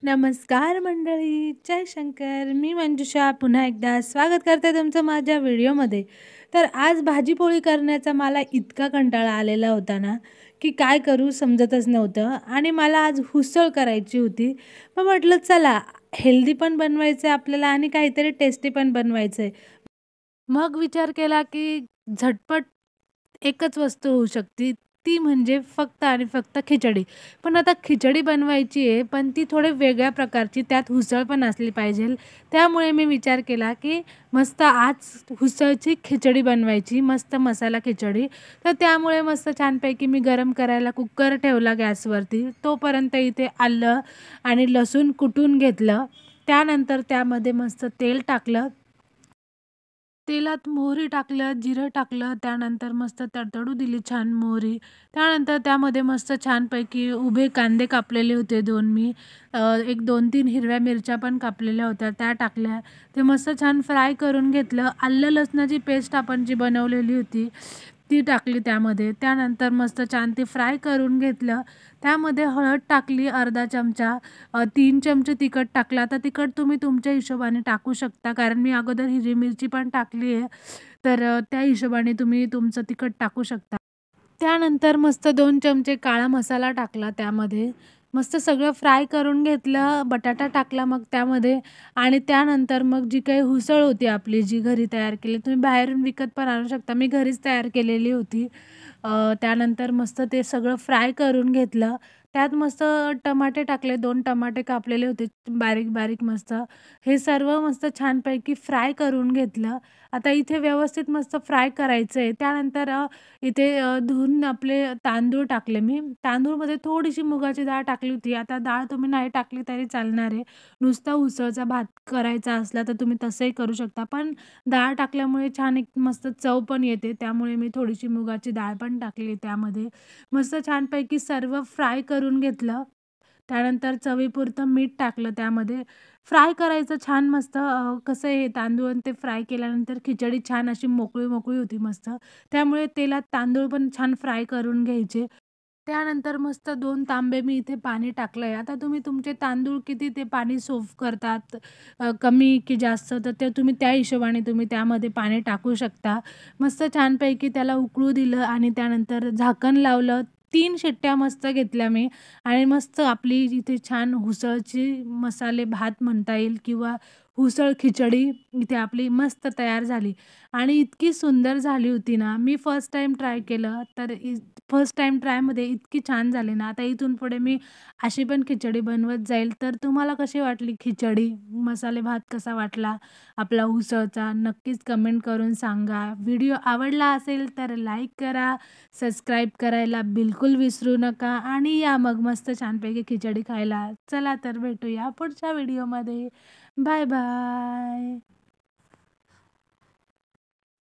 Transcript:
नमस्कार मंडळी, जय शंकर. मी मंजुषा पुन्हा एकदा स्वागत करते तुमचं माझ्या व्हिडिओमध्ये. तर आज भाजीपोळी करण्याचा मला इतका कंटाळा आलेला होता ना, की काय करू समजतच नव्हतं आणि मला आज उसळ करायची होती. मग म्हटलं चला हेल्दी पण बनवायचं आहे आपल्याला आणि काहीतरी टेस्टी पण बनवायचं आहे. मग विचार केला की झटपट एकच वस्तू होऊ शकते, ती म्हणजे फक्त आणि फक्त खिचडी. पण आता खिचडी बनवायची आहे, पण ती थोडी वेगळ्या प्रकारची, त्यात उसळ पण असली पाहिजे. त्यामुळे मी विचार केला की मस्त आज उसळची खिचडी बनवायची, मस्त मसाला खिचडी. तर त्यामुळे मस्त छानपैकी मी गरम करायला कुकर ठेवला गॅसवरती. तोपर्यंत इथे आलं आणि लसूण कुटून घेतलं. त्यानंतर त्यामध्ये मस्त तेल टाकलं. तेलात मोहरी टाकलं, जिरं टाकलं, त्यानंतर मस्त तडतडू दिली छान मोहरी. त्यानंतर त्यामध्ये मस्त छानपैकी उभे कांदे कापलेले होते 2 मी. एक 2-3 हिरव्या मिरच्या पण कापलेल्या होत्या, त्या टाकल्या. ते मस्त छान फ्राय करून घेतलं. आलं लसणाची पेस्ट आपण जी बनवलेली होती, ती टाकली त्यामध्ये. त्यानंतर मस्त छान ते फ्राय करून घेतलं. त्यामध्ये हळद टाकली अर्धा चमचा, 3 चमचे तिखट टाकलं. आता तिखट तुम्ही तुमच्या हिशोबाने टाकू शकता, कारण मी अगोदर हिरवी मिरची पण टाकली आहे. तर त्या हिशोबाने तुम्ही तुमचं तिखट टाकू शकता. त्यानंतर मस्त 2 चमचे काळा मसाला टाकला त्यामध्ये. मस्त सगळं फ्राय करून घेतलं. बटाटा टाकला मग त्यामध्ये आणि त्यानंतर मग जी काही उसळ होती आपली, जी घरी तयार केली, तुम्ही बाहेरून विकत पण आणू शकता. मी घरीच तयार केलेली होती. त्यानंतर मस्त ते सगळं फ्राय करून घेतलं. त्यात मस्त टमाटे टाकले, 2 टमाटे कापलेले होते बारीक-बारीक मस्त. हे सर्व मस्त छानपैकी फ्राय करून घेतलं. आता इथे व्यवस्थित मस्त फ्राय करायचं आहे. त्यानंतर इथे धुवून आपले तांदूळ टाकले मी. तांदूळमध्ये थोडीशी मुगाची डाळ टाकली होती. आता डाळ तुम्ही नाही टाकली तरी चालणार आहे. नुसता उसळचा भात करायचा असला तर तुम्ही तसंही करू शकता. पण डाळ टाकल्यामुळे छान एक मस्त चव पण येते. त्यामुळे मी थोडीशी मुगाची डाळ पण टाकली त्यामध्ये. मस्त छानपैकी सर्व फ्राय करून घेतलं. त्यानंतर चवीपुरतं मीठ टाकलं त्यामध्ये. फ्राय करायचं छान मस्त. कसं आहे तांदूळ आणि ते फ्राय केल्यानंतर खिचडी छान अशी मोकळी-मोकळी होती मस्त. त्यामुळे तेलात तांदूळ पण छान फ्राय करून घ्यायचे. त्यानंतर मस्त 2 तांबे मी इथे पाणी टाकलंय. आता तुम्ही तुमचे तांदूळ किती ते पाणी सोक करतात, कमी की जास्त, तर ते तुम्ही त्या हिशोबाने तुम्ही त्यामध्ये पाणी टाकू शकता. मस्त छानपैकी त्याला उकळू दिलं आणि त्यानंतर झाकण लावलं. 3 शिट्ट्या मस्त घेतल्या मी आणि मस्त आपली इथे छान उसळची मसाले भात म्हणता येईल किंवा उसळ खिचडी इथे आपली मस्त तयार झाली आणि इतकी सुंदर झाली होती ना. मी फर्स्ट टाईम ट्राय केलं, तर फर्स्ट टाईम ट्रायमध्ये इतकी छान झाली ना, आता इथून पुढे मी अशी पण खिचडी बनवत जाईल. तर तुम्हाला कशी वाटली खिचडी? मसाले भात कसा वाटला आपला उसळचा? नक्कीच कमेंट करून सांगा. व्हिडिओ आवडला असेल तर लाईक करा, सबस्क्राईब करायला बिलकुल विसरू नका आणि या मग मस्त छानपैकी खिचडी खायला. चला तर भेटूया पुढच्या व्हिडिओमध्ये. Bye bye.